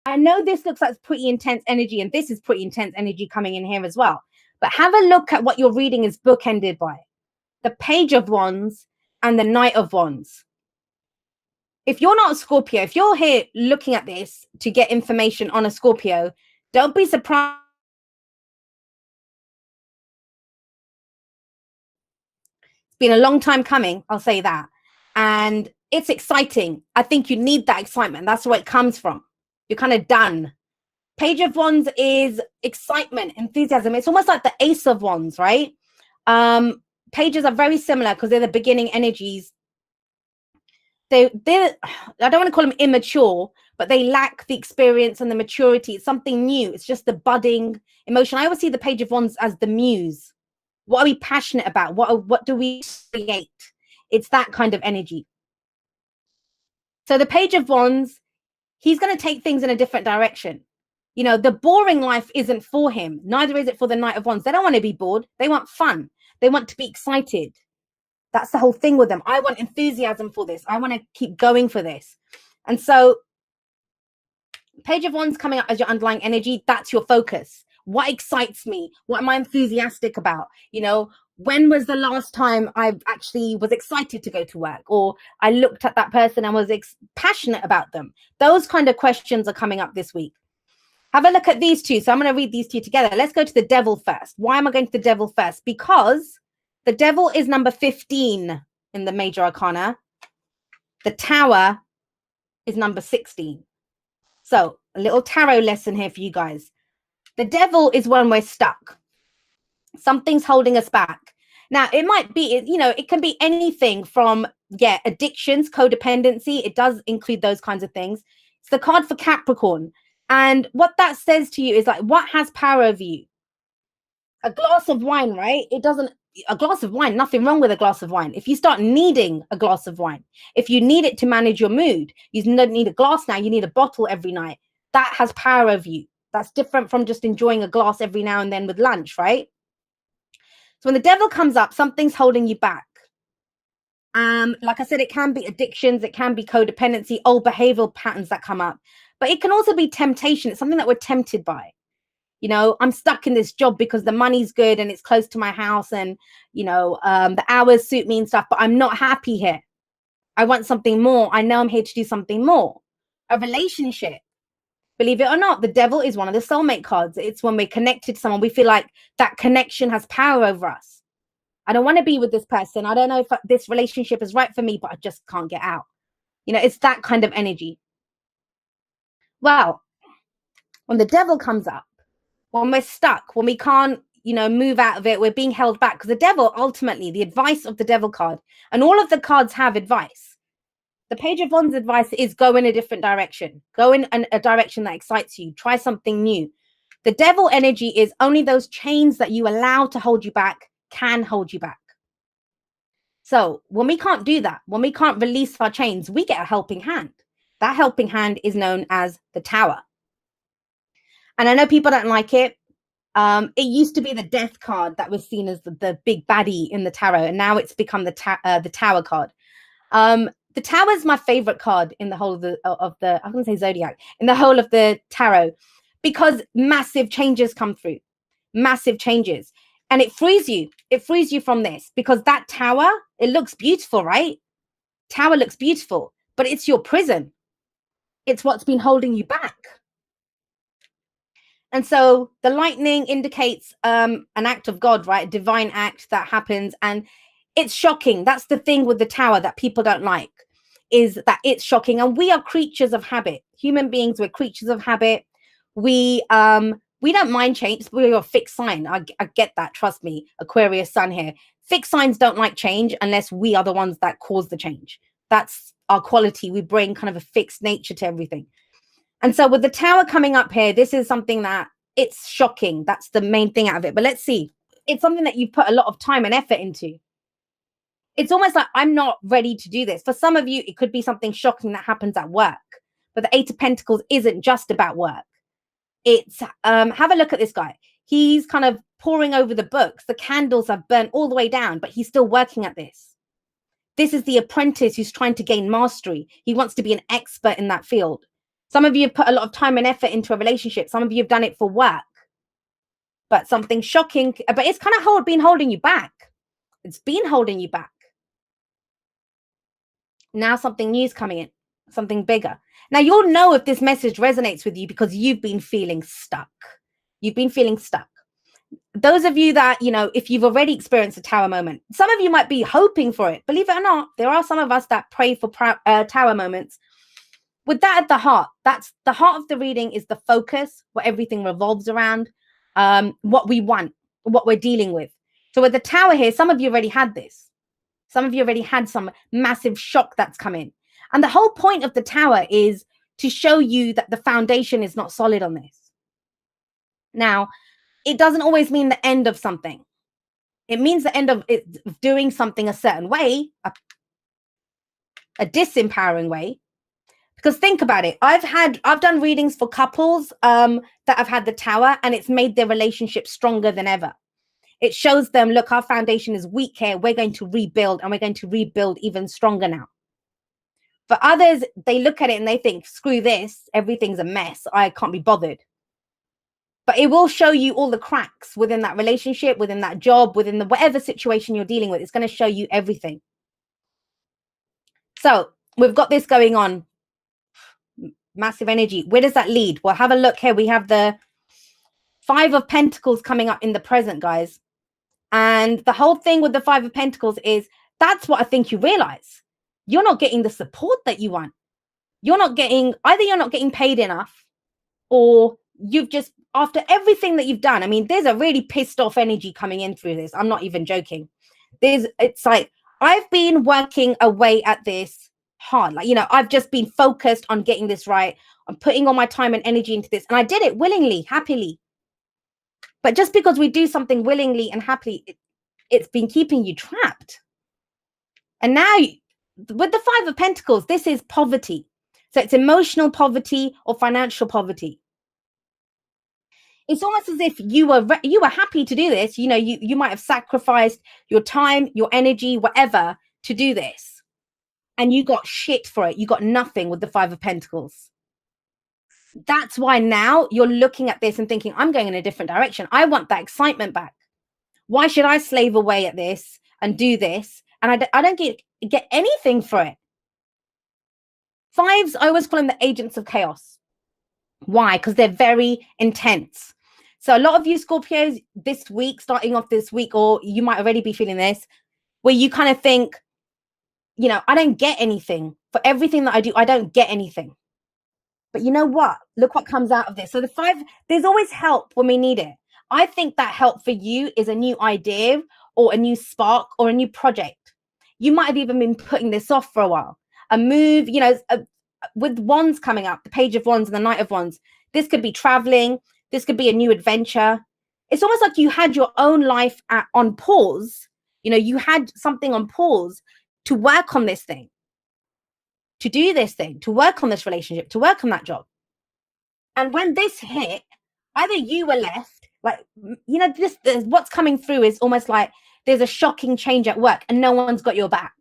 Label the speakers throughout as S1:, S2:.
S1: I know this looks like pretty intense energy, and this is pretty intense energy coming in here as well. But have a look at what your reading is bookended by: the Page of Wands and the Knight of Wands. If you're not a Scorpio, if you're here looking at this to get information on a Scorpio, don't be surprised. It's been a long time coming, I'll say that. And it's exciting. I think you need that excitement. That's where it comes from. You're kind of done. Page of Wands is excitement, enthusiasm. It's almost like the Ace of Wands, right? Pages are very similar because they're the beginning energies. They're I don't want to call them immature, but they lack the experience and the maturity. It's something new. It's just the budding emotion. I always see the Page of Wands as the muse. What are we passionate about? What do we create? It's that kind of energy. So the Page of Wands, he's going to take things in a different direction. You know, the boring life isn't for him. Neither is it for the Knight of Wands. They don't want to be bored. They want fun. They want to be excited. That's the whole thing with them. I want enthusiasm for this. I want to keep going for this. And so Page of Wands coming up as your underlying energy, that's your focus. What excites me? What am I enthusiastic about? You know, when was the last time I actually was excited to go to work, or I looked at that person and was passionate about them? Those kind of questions are coming up this week. Have a look at these two. So I'm going to read these two together. Let's go to the Devil first. Why am I going to the Devil first? Because the Devil is number 15 in the Major Arcana. The Tower is number 16. So a little tarot lesson here for you guys. The Devil is when we're stuck. Something's holding us back. Now, it might be, you know, it can be anything from, addictions, codependency. It does include those kinds of things. It's the card for Capricorn. And what that says to you is like, what has power over you? A glass of wine, right? A glass of wine, nothing wrong with a glass of wine. If you start needing a glass of wine, if you need it to manage your mood, you don't need a glass now, you need a bottle every night. That has power over you. That's different from just enjoying a glass every now and then with lunch, right? So when the Devil comes up, something's holding you back. Like I said, it can be addictions, it can be codependency, old behavioral patterns that come up, but it can also be temptation. It's something that we're tempted by. You know, I'm stuck in this job because the money's good and it's close to my house, and, you know, the hours suit me and stuff, but I'm not happy here. I want something more. I know I'm here to do something more. A relationship. Believe it or not, the Devil is one of the soulmate cards. It's when we're connected to someone, we feel like that connection has power over us. I don't want to be with this person. I don't know if this relationship is right for me, but I just can't get out. You know, it's that kind of energy. Well, when the Devil comes up, when we're stuck, when we can't, you know, move out of it, we're being held back. Because the Devil, ultimately, the advice of the Devil card, and all of the cards have advice. The Page of Wands advice is go in a different direction. Go in a direction that excites you. Try something new. The Devil energy is only those chains that you allow to hold you back can hold you back. So when we can't do that, when we can't release our chains, we get a helping hand. That helping hand is known as the Tower. And I know people don't like it. It used to be the Death card that was seen as the big baddie in the tarot, and now it's become the Tower card. The Tower is my favorite card in the whole of the I'm going to say zodiac, in the whole of the tarot, because massive changes come through, massive changes, and it frees you. It frees you from this, because that Tower, it looks beautiful, right? Tower looks beautiful, but it's your prison. It's what's been holding you back. And so the lightning indicates an act of God, right? A divine act that happens. And it's shocking. That's the thing with the Tower that people don't like, is that it's shocking. And we are creatures of habit. Human beings, we're creatures of habit. We don't mind change. We're a fixed sign. I get that. Trust me. Aquarius sun here. Fixed signs don't like change unless we are the ones that cause the change. That's our quality. We bring kind of a fixed nature to everything. And so with the Tower coming up here, this is something that it's shocking. That's the main thing out of it. But let's see. It's something that you've put a lot of time and effort into. It's almost like, I'm not ready to do this. For some of you, it could be something shocking that happens at work. But the Eight of Pentacles isn't just about work. It's, have a look at this guy. He's kind of poring over the books. The candles have burnt all the way down, but he's still working at this. This is the apprentice who's trying to gain mastery. He wants to be an expert in that field. Some of you have put a lot of time and effort into a relationship. Some of you have done it for work. But something shocking, but it's kind of been holding you back. It's been holding you back. Now something new is coming in, something bigger. Now you'll know if this message resonates with you because you've been feeling stuck. You've been feeling stuck. Those of you that, if you've already experienced a tower moment, some of you might be hoping for it. Believe it or not, there are some of us that pray for tower moments. With that at the heart, that's the heart of the reading, is the focus, what everything revolves around, what we want, what we're dealing with. So with the tower here, some of you already had this. Some of you already had some massive shock that's come in. And the whole point of the tower is to show you that the foundation is not solid on this. Now, it doesn't always mean the end of something. It means the end of doing something a certain way, a disempowering way. Because think about it. I've done readings for couples that have had the tower, and it's made their relationship stronger than ever. It shows them, look, our foundation is weak here. We're going to rebuild, and we're going to rebuild even stronger now. For others, they look at it and they think, screw this, everything's a mess. I can't be bothered. But it will show you all the cracks within that relationship, within that job, within the whatever situation you're dealing with. It's going to show you everything. So we've got this going on. Massive energy. Where does that lead? Well, have a look here. We have the 5 of Pentacles coming up in the present, guys. And the whole thing with the 5 of Pentacles is, that's what I think you realize. You're not getting the support that you want. Either you're not getting paid enough, or you've just, after everything that you've done, I mean, there's a really pissed off energy coming in through this. I'm not even joking. It's like, I've been working away at this hard. Like, I've just been focused on getting this right. I'm putting all my time and energy into this. And I did it willingly, happily. But just because we do something willingly and happily, it's been keeping you trapped. And now with the 5 of Pentacles, this is poverty. So it's emotional poverty or financial poverty. It's almost as if you were happy to do this. You might have sacrificed your time, your energy, whatever, to do this. And you got shit for it. You got nothing with the 5 of Pentacles. That's why now you're looking at this and thinking, I'm going in a different direction. I want that excitement back. Why should I slave away at this and do this? And I don't get anything for it. 5s, I always call them the agents of chaos. Why? Because they're very intense. So a lot of you Scorpios this week, starting off this week, or you might already be feeling this, where you kind of think, I don't get anything. For everything that I do, I don't get anything. But you know what? Look what comes out of this. So the 5, there's always help when we need it. I think that help for you is a new idea or a new spark or a new project. You might have even been putting this off for a while. A move, with Wands coming up, the Page of Wands and the Knight of Wands. This could be traveling. This could be a new adventure. It's almost like you had your own life on pause. You had something on pause to work on this thing, to do this thing, to work on this relationship, to work on that job. And when this hit, either you were left, like, what's coming through is almost like there's a shocking change at work and no one's got your back.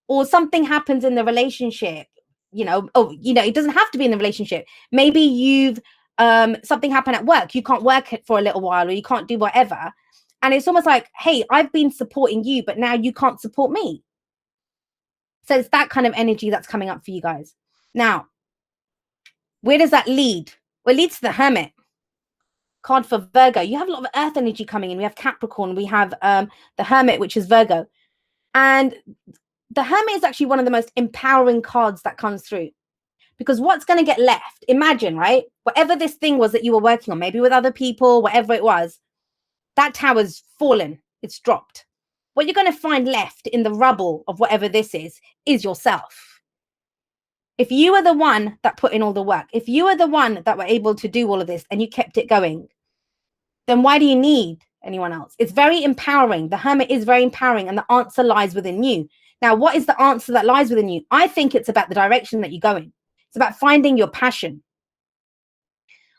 S1: Or something happens in the relationship, it doesn't have to be in the relationship. Maybe you've, something happened at work. You can't work it for a little while, or you can't do whatever. And it's almost like, hey, I've been supporting you, but now you can't support me. So it's that kind of energy that's coming up for you guys. Now, where does that lead? Well, it leads to the Hermit card for Virgo. You have a lot of earth energy coming in. We have Capricorn. We have the Hermit, which is Virgo. And the Hermit is actually one of the most empowering cards that comes through. Because what's going to get left? Imagine, right? Whatever this thing was that you were working on, maybe with other people, whatever it was, that tower's fallen. It's dropped. What you're going to find left in the rubble of whatever this is yourself. If you were the one that put in all the work, if you were the one that were able to do all of this and you kept it going, then why do you need anyone else? It's very empowering. The Hermit is very empowering, and the answer lies within you. Now, what is the answer that lies within you? I think it's about the direction that you're going. It's about finding your passion.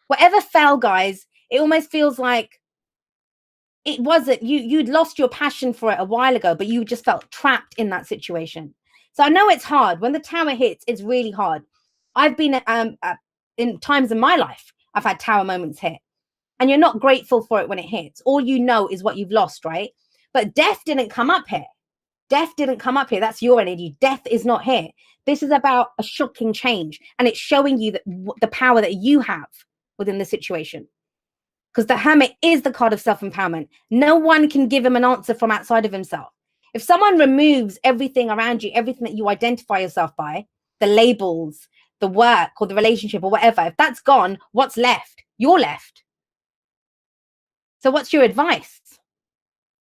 S1: Whatever fell, guys, it almost feels like it wasn't, you'd lost your passion for it a while ago, but you just felt trapped in that situation. So I know it's hard. When the tower hits, it's really hard. I've been in times in my life, I've had tower moments hit, and you're not grateful for it when it hits. All you know is what you've lost, right? But death didn't come up here. Death didn't come up here. That's your energy. Death is not here. This is about a shocking change, and it's showing you that the power that you have within the situation. Because the Hermit is the card of self-empowerment. No one can give him an answer from outside of himself. If someone removes everything around you, everything that you identify yourself by, the labels, the work or the relationship or whatever, if that's gone, what's left? You're left. So what's your advice?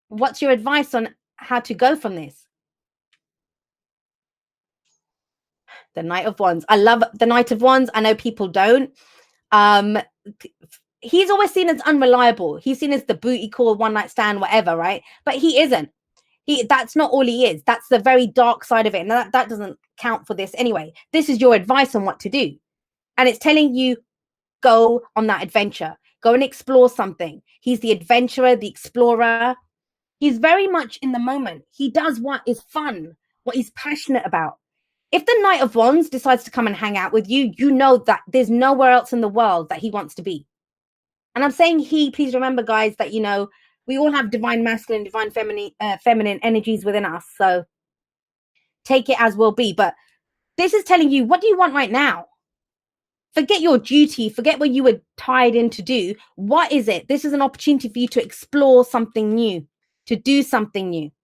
S1: What's your advice on how to go from this? The Knight of Wands. I love the Knight of Wands. I know people don't. He's always seen as unreliable. He's seen as the booty call, one night stand, whatever, right? But he isn't. That's not all he is. That's the very dark side of it. And that doesn't count for this anyway. This is your advice on what to do. And it's telling you, go on that adventure. Go and explore something. He's the adventurer, the explorer. He's very much in the moment. He does what is fun, what he's passionate about. If the Knight of Wands decides to come and hang out with you, you know that there's nowhere else in the world that he wants to be. And I'm saying he, please remember, guys, that, you know, we all have divine masculine, divine feminine energies within us. So take it as will be. But this is telling you, what do you want right now? Forget your duty. Forget what you were tied in to do. What is it? This is an opportunity for you to explore something new, to do something new.